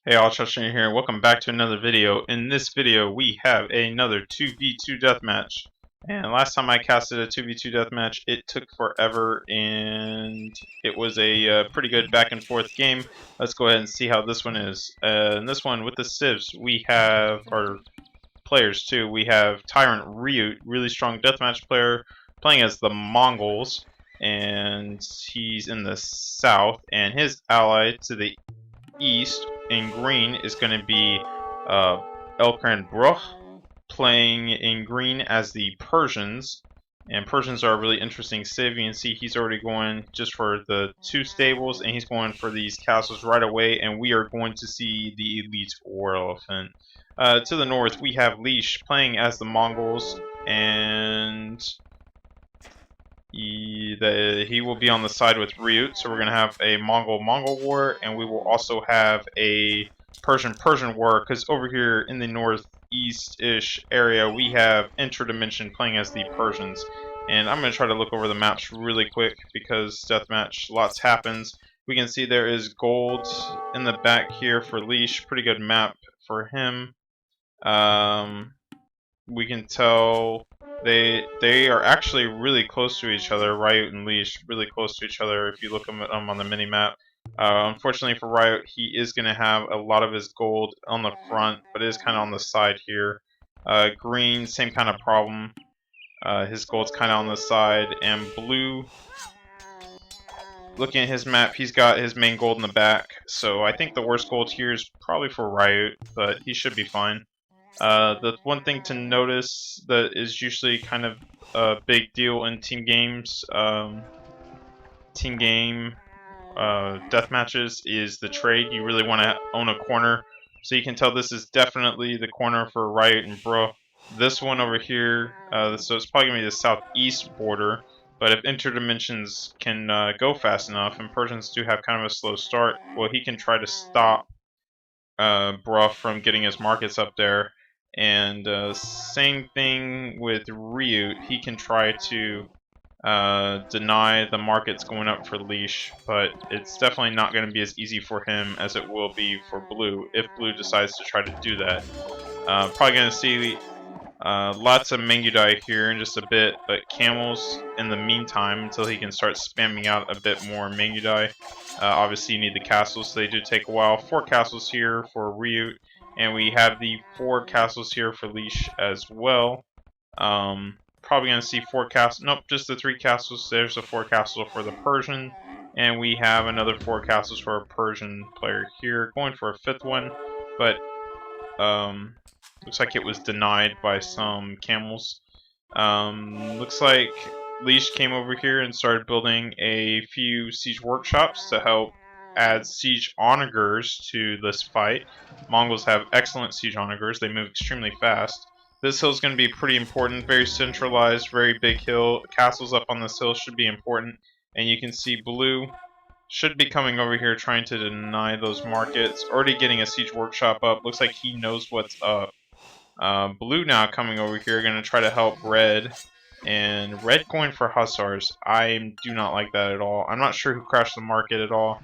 Hey all, Chachanator here. Welcome back to another video. In this video, we have another 2v2 deathmatch. And last time I casted a 2v2 deathmatch, it took forever, and it was a pretty good back and forth game. Let's go ahead and see how this one is. In this one, with the civs, we have, or players too, we have TyRanT RiuT, really strong deathmatch player, playing as the Mongols, and he's in the south, and his ally to the east in green is going to be RiuT and BruH, playing in green as the Persians. And Persians are a really interesting civ. You can see he's already going just for the 2 stables, and he's going for these castles right away, and we are going to see the elite war elephant. To the north, we have Leash playing as the Mongols, and he will be on the side with RiuT, so we're going to have a Mongol-Mongol war, and we will also have a Persian-Persian war, because over here in the northeast-ish area, we have Interdimension playing as the Persians. And I'm going to try to look over the maps really quick, because deathmatch, lots happens. We can see there is gold in the back here for Leash, pretty good map for him. We can tell they are actually really close to each other. RiuT and Leash really close to each other if you look at them on the mini map. Unfortunately for RiuT, he is going to have a lot of his gold on the front, but it is kind of on the side here. Green, same kind of problem. His gold's kind of on the side, and blue, looking at his map, he's got his main gold in the back. So I think the worst gold here is probably for RiuT, but he should be fine. The one thing to notice that is usually kind of a big deal in team games, death matches, is the trade. You really want to own a corner. So you can tell this is definitely the corner for RiuT and BruH. This one over here, so it's probably going to be the southeast border. But if Interdimensions can go fast enough, and Persians do have kind of a slow start, well, he can try to stop BruH from getting his markets up there. And same thing with RiuT. He can try to deny the markets going up for Leash, but it's definitely not going to be as easy for him as it will be for Blue, if Blue decides to try to do that. Probably going to see lots of Mangudai here in just a bit, but camels in the meantime until he can start spamming out a bit more Mangudai. Obviously you need the castles, so they do take a while. 4 castles here for RiuT, and we have the 4 castles here for Leash as well. Probably going to see 4 castles, nope, just the 3 castles. There's a 4 castle for the Persian, and we have another 4 castles for a Persian player here, going for a 5th one, but looks like it was denied by some camels. Looks like Leash came over here and started building a few siege workshops to help add siege onagers to this fight. Mongols have excellent siege onagers. They move extremely fast. This hill is going to be pretty important, very centralized, very big hill. Castles up on this hill should be important. And you can see Blue should be coming over here trying to deny those markets. Already getting a siege workshop up. Looks like he knows what's up. Blue now coming over here, going to try to help Red. And Red going for Hussars. I do not like that at all. I'm not sure who crashed the market at all.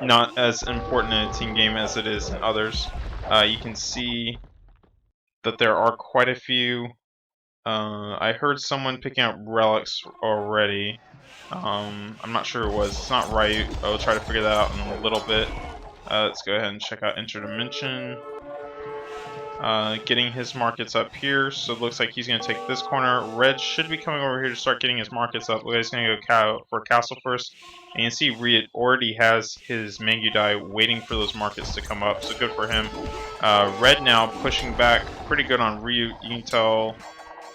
Not as important in a team game as it is in others. You can see that there are quite a few. I heard someone picking up relics already. I'm not sure who it was. It's not RiuT. I'll try to figure that out in a little bit. Let's go ahead and check out Interdimension. Getting his markets up here, so it looks like he's going to take this corner. Red should be coming over here to start getting his markets up. He's going to go for castle first. And you can see RiuT already has his Mangudai waiting for those markets to come up, so good for him. Red now pushing back pretty good on RiuT. You can tell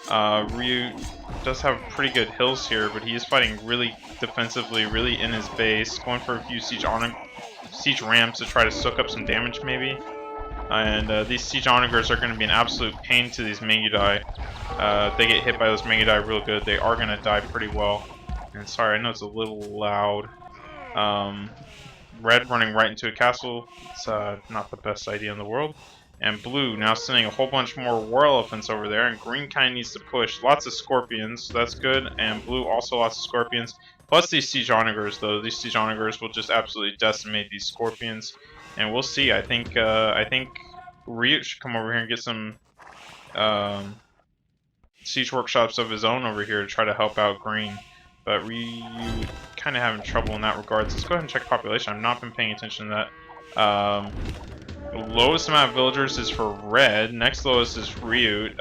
RiuT does have pretty good hills here, but he is fighting really defensively, really in his base, going for a few siege ramps to try to soak up some damage maybe. And these siege onagers are going to be an absolute pain to these Mangudai. They get hit by those Mangudai real good. They are going to die pretty well. And sorry, I know it's a little loud. Red running right into a castle. It's not the best idea in the world. And Blue now sending a whole bunch more war elephants over there. And Green kind of needs to push. Lots of scorpions, so that's good. And Blue also lots of scorpions. Plus these siege onagers, though. These siege onagers will just absolutely decimate these scorpions, and we'll see. I think RiuT should come over here and get some siege workshops of his own over here to try to help out green. But RiuT kind of having trouble in that regard. So let's go ahead and check population. I've not been paying attention to that. The lowest amount of villagers is for red. Next lowest is RiuT.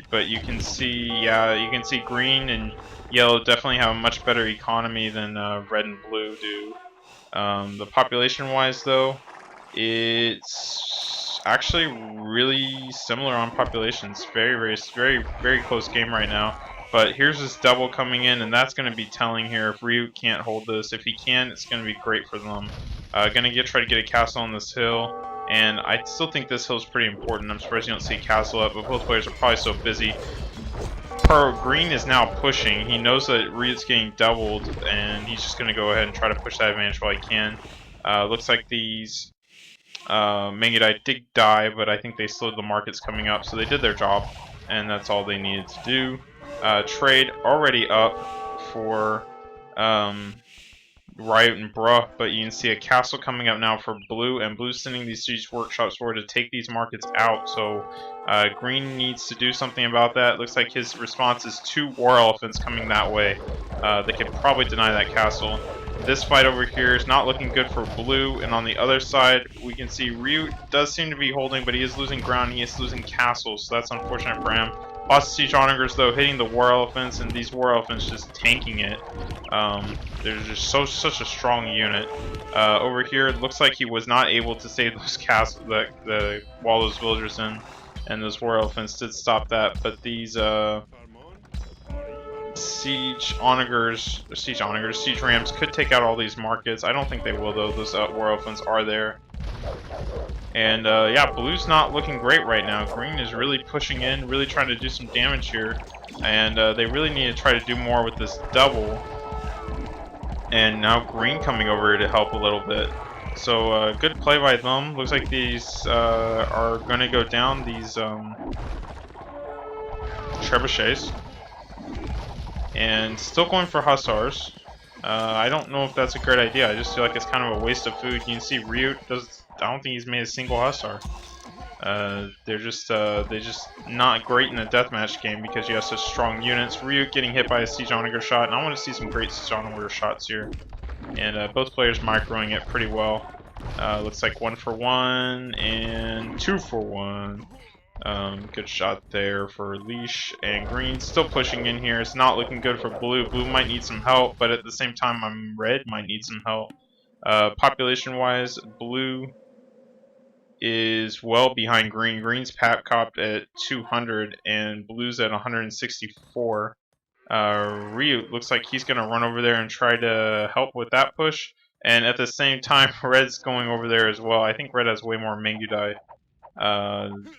But you can see, yeah, you can see green and yellow definitely have a much better economy than red and blue do. The population-wise, though, it's actually really similar on populations. Very close game right now. But here's this double coming in, and that's going to be telling here if RiuT can't hold this. If he can, it's going to be great for them. Gonna try to get a castle on this hill, and I still think this hill is pretty important. I'm surprised you don't see a castle up, but both players are probably so busy. Green is now pushing. He knows that RiuT's getting doubled, and he's just gonna go ahead and try to push that advantage while he can. Looks like these Mangudai did die, but I think they slowed the markets coming up, so they did their job, and that's all they needed to do. Trade already up for RiuT and BruH, but you can see a castle coming up now for blue, and blue's sending these siege workshops forward to take these markets out, so green needs to do something about that. Looks like his response is 2 war elephants coming that way. They could probably deny that castle. This fight over here is not looking good for blue, and on the other side we can see RiuT does seem to be holding, but he is losing ground, he is losing castles, so that's unfortunate for him. Lots of siege onagers though hitting the war elephants, and these war elephants just tanking it. They're just such a strong unit. Over here it looks like he was not able to save those castles, the wall those villagers in, and those war elephants did stop that. But these siege rams could take out all these markets. I don't think they will though. Those war elephants are there. And yeah, blue's not looking great right now. Green is really pushing in, really trying to do some damage here, and they really need to try to do more with this double. And now green coming over here to help a little bit. So good play by them. Looks like these are going to go down, these trebuchets, and still going for hussars. I don't know if that's a great idea. I just feel like it's kind of a waste of food. You can see RiuT does. I don't think he's made a single hussar. They're just not great in a deathmatch game because you have such strong units. RiuT getting hit by a siege onager shot, and I want to see some great siege onager shots here. And both players microing it pretty well. Looks like 1 for 1 and 2 for 1. Good shot there for Leash, and green still pushing in here. It's not looking good for blue. Blue might need some help, but at the same time, red might need some help. Population-wise, blue is well behind green. Green's capped at 200, and blue's at 164. RiuT looks like he's going to run over there and try to help with that push. And at the same time, red's going over there as well. I think red has way more Mangudai.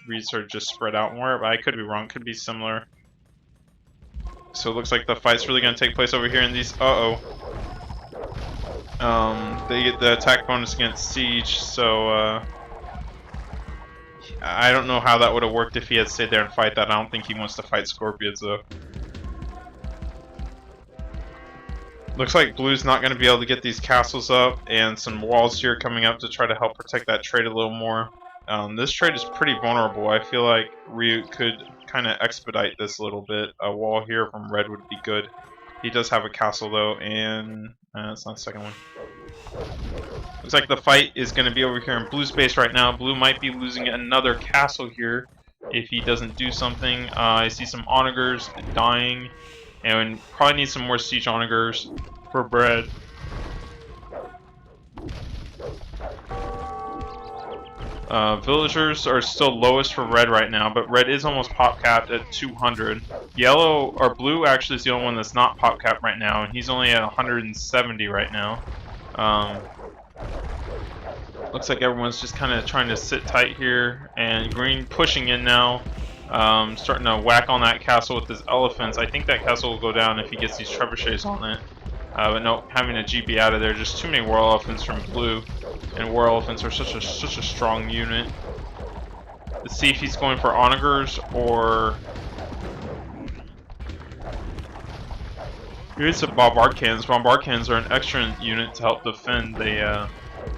Reeds are just spread out more, but I could be wrong, could be similar. So it looks like the fight's really going to take place over here in these. They get the attack bonus against siege, so I don't know how that would have worked if he had stayed there and fight that. I don't think he wants to fight scorpions though. Looks like blue's not going to be able to get these castles up, and some walls here coming up to try to help protect that trade a little more. This trade is pretty vulnerable. I feel like RiuT could kind of expedite this a little bit. A wall here from red would be good. He does have a castle though, and it's not the second one. Looks like the fight is going to be over here in blue's base right now. Blue might be losing another castle here if he doesn't do something. I see some onagers dying, and probably need some more siege onagers for bread. Villagers are still lowest for red right now, but red is almost pop capped at 200. Yellow or blue actually is the only one that's not pop capped right now, and he's only at 170 right now. Looks like everyone's just kind of trying to sit tight here, and green pushing in now, starting to whack on that castle with his elephants. I think that castle will go down if he gets these trebuchets on it. But no, having a GB out of there, just too many war elephants from blue, and war elephants are such a strong unit. Let's see if he's going for onagers or Here's some bombard cannons. Bombard cannons are an extra unit to help defend. They are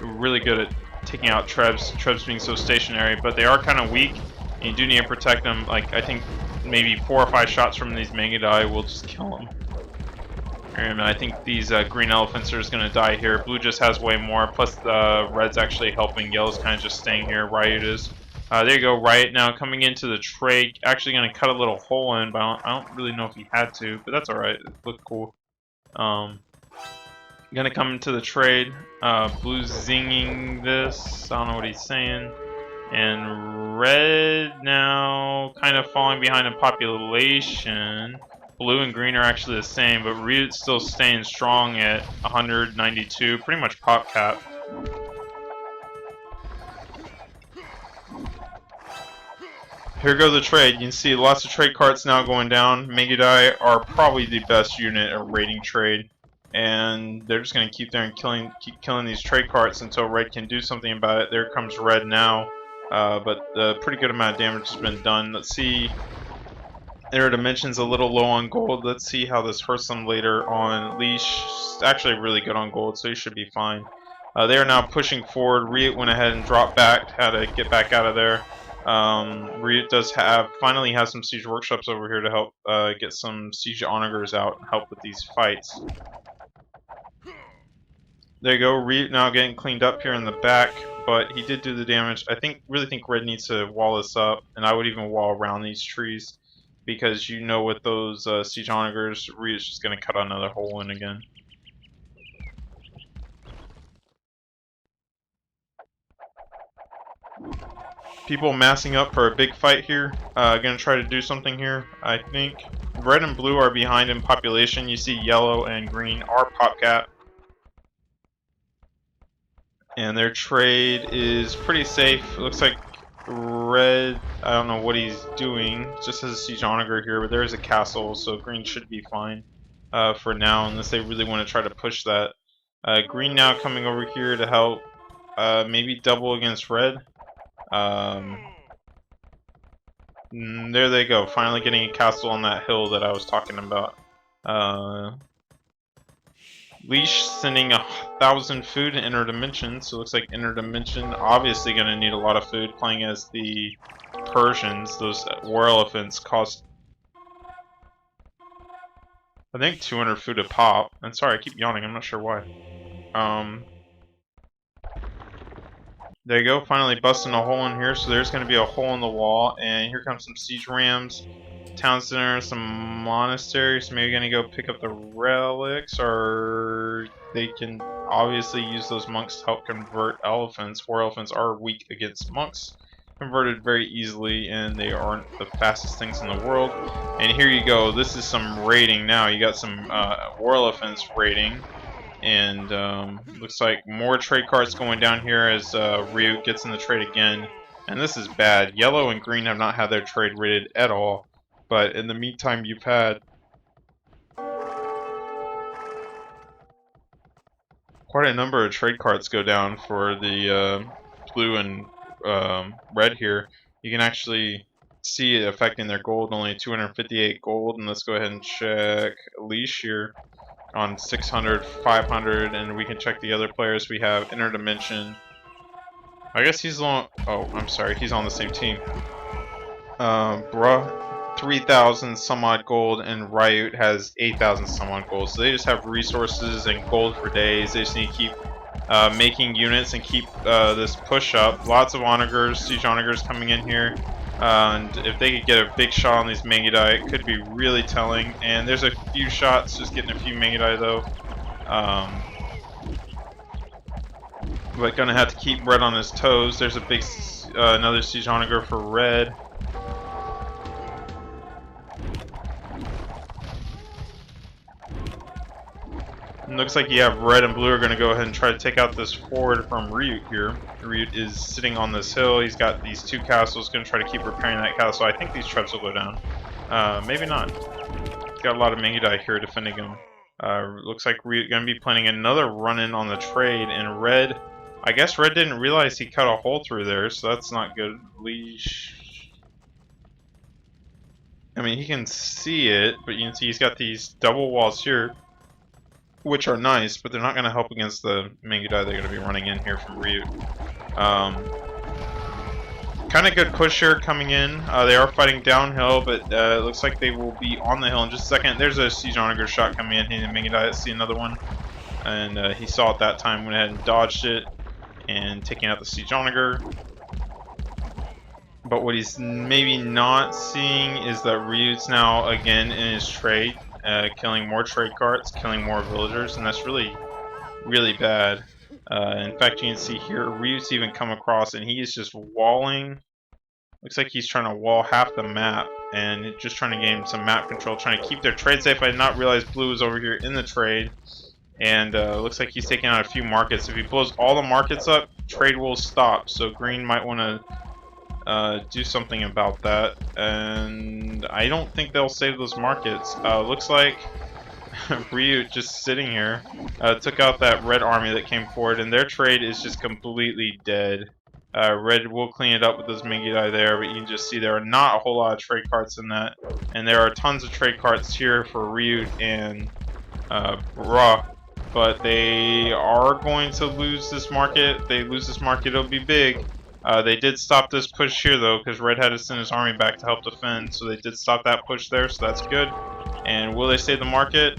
really good at taking out trebs. Trebs being so stationary, but they are kind of weak. And you do need to protect them. Like I think maybe 4 or 5 shots from these Mangudai will just kill them. And I think these green elephants are just going to die here. Blue just has way more. Plus red's actually helping. Yellow's kind of just staying here. RiuT is. There you go. RiuT now coming into the trade. Actually going to cut a little hole in, but I don't really know if he had to. But that's alright. It looked cool. Gonna come into the trade. Blue's zinging this. I don't know what he's saying. And red now kind of falling behind in population. Blue and green are actually the same, but RiuT's still staying strong at 192, pretty much pop cap. Here go the trade. You can see lots of trade carts now going down. Mangudai are probably the best unit at raiding trade, and they're just going to keep there and keep killing these trade carts until red can do something about it. There comes red now, but a pretty good amount of damage has been done. Let's see. Interdimension's a little low on gold. Let's see how this hurts them later on. Leash is actually really good on gold, so he should be fine. They are now pushing forward. RiuT went ahead and dropped back, had to get back out of there. RiuT does finally has some siege workshops over here to help get some siege onagers out and help with these fights. There you go. RiuT now getting cleaned up here in the back, but he did do the damage. I really think red needs to wall this up, and I would even wall around these trees. Because you know with those siege onagers, RiuT's just going to cut another hole in again. People massing up for a big fight here. Going to try to do something here, I think. Red and blue are behind in population. You see yellow and green are pop cap. And their trade is pretty safe. It looks like red, I don't know what he's doing, just has a siege onager here, but there is a castle, so green should be fine for now, unless they really want to try to push that. Green now coming over here to help maybe double against red. There they go, finally getting a castle on that hill that I was talking about. Leash sending 1,000 food to Interdimension, so it looks like Interdimension obviously going to need a lot of food, playing as the Persians. Those war elephants cost, I think, 200 food a pop. And sorry, I keep yawning, I'm not sure why. There you go, finally busting a hole in here, so there's going to be a hole in the wall, and here comes some siege rams. Town center, some monasteries, maybe gonna go pick up the relics, or they can obviously use those monks to help convert elephants. War elephants are weak against monks, converted very easily, and they aren't the fastest things in the world. And here you go, this is some raiding now. You got some war elephants raiding, and looks like more trade carts going down here as RiuT gets in the trade again. And this is bad. Yellow and green have not had their trade raided at all. But in the meantime, you've had quite a number of trade carts go down for the blue and red here. You can actually see it affecting their gold, only 258 gold. And let's go ahead and check Leash here on 600, 500, and we can check the other players. We have Interdimension. I guess he's on. Oh, I'm sorry, he's on the same team. BruH. 3,000 some odd gold, and RiuT has 8,000 some odd gold. So they just have resources and gold for days. They just need to keep making units and keep this push up. Lots of onagers, siege onagers coming in here. And if they could get a big shot on these Mangudai, it could be really telling. And there's a few shots, just getting a few Mangudai though. But gonna have to keep red on his toes. There's a big another siege onager for red. It looks like you have red and blue are going to go ahead and try to take out this forward from RiuT here. RiuT is sitting on this hill. He's got these 2 castles, going to try to keep repairing that castle. I think these trebs will go down. Maybe not. Got a lot of Mangudai here defending him. Looks like RiuT going to be planning another run-in on the trade, and red, I guess red didn't realize he cut a hole through there, so that's not good. Leash. I mean, he can see it, but you can see he's got these double walls here. which are nice, but they're not going to help against the Mangudai they're going to be running in here from RiuT. Kind of good push here coming in. They are fighting downhill, but it looks like they will be on the hill in just a second. There's a Chachanator shot coming in, hitting Mangudai. See another one, and he saw it that time, went ahead and dodged it, and taking out the Chachanator. But what he's maybe not seeing is that RiuT's now again in his trade, killing more trade carts, killing more villagers, and that's really, really bad. In fact, you can see here, RiuT's even come across, and he is just walling. Looks like he's trying to wall half the map, and just trying to gain some map control, trying to keep their trade safe. I did not realize Blue was over here in the trade, and looks like he's taking out a few markets. If he blows all the markets up, trade will stop, so Green might want to do something about that, and I don't think they'll save those markets. Looks like RiuT just sitting here took out that red army that came forward, and their trade is just completely dead. Red will clean it up with those Mangudai there, but you can just see there are not a whole lot of trade carts in that, and there are tons of trade carts here for RiuT and BruH, but they are going to lose this market. If they lose this market, it'll be big. They did stop this push here though, because Red had to send his army back to help defend, so they did stop that push there, so that's good. And will they save the market?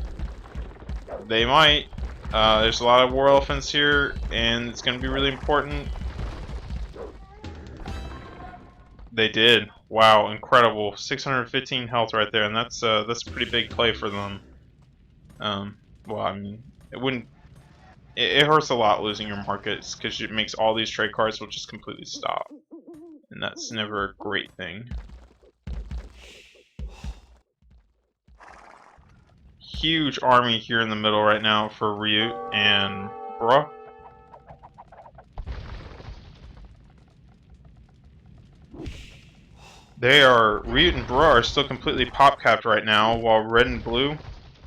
They might. There's a lot of war elephants here, and it's going to be really important. They did. Wow, incredible. 615 health right there, and that's a pretty big play for them. Well, I mean, it wouldn't. It hurts a lot losing your markets because it makes all these trade cards will just completely stop, and that's never a great thing. Huge army here in the middle right now for RiuT and BruH. RiuT and BruH are still completely pop capped right now, while Red and Blue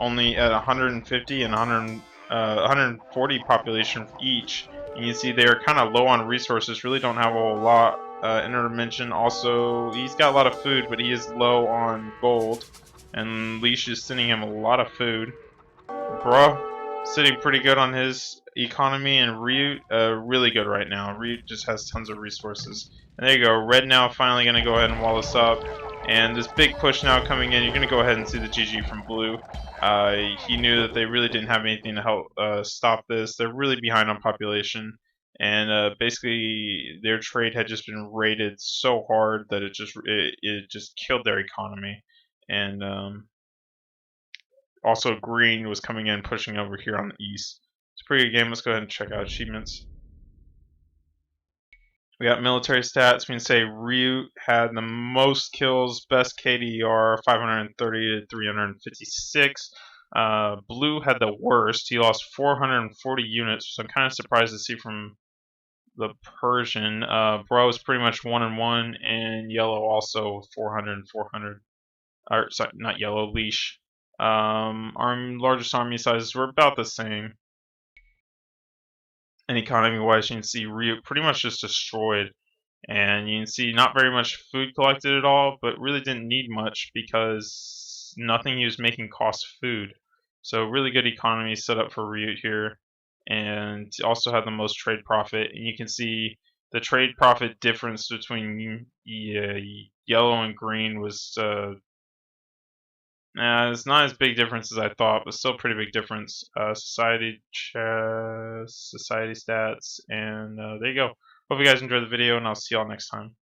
only at 150 and 140 population each. And you see they're kind of low on resources, really don't have a whole lot. Interdimension also, he's got a lot of food, but he is low on gold. And Leash is sending him a lot of food. BruH sitting pretty good on his economy, and RiuT really good right now. RiuT just has tons of resources. And there you go. Red now finally going to go ahead and wall this up. And this big push now coming in. You're going to go ahead and see the GG from Blue. He knew that they really didn't have anything to help stop this. They're really behind on population. And basically their trade had just been raided so hard that it just killed their economy. And also Green was coming in, pushing over here on the east. It's a pretty good game. Let's go ahead and check out achievements. We got military stats. We can say RiuT had the most kills, best KDR, 530 to 356. Blue had the worst. He lost 440 units, which I'm kind of surprised to see from the Persian. BruH was pretty much 1-1, and Yellow also 400 and 400. Or sorry, not Yellow, Leash. Our largest army sizes were about the same. And economy-wise, you can see RiuT pretty much just destroyed. And you can see not very much food collected at all, but really didn't need much because nothing he was making cost food. So really good economy set up for RiuT here. And also had the most trade profit. And you can see the trade profit difference between yellow and green was it's not as big difference as I thought, but still pretty big difference. Society stats, and there you go. Hope you guys enjoyed the video, and I'll see y'all next time.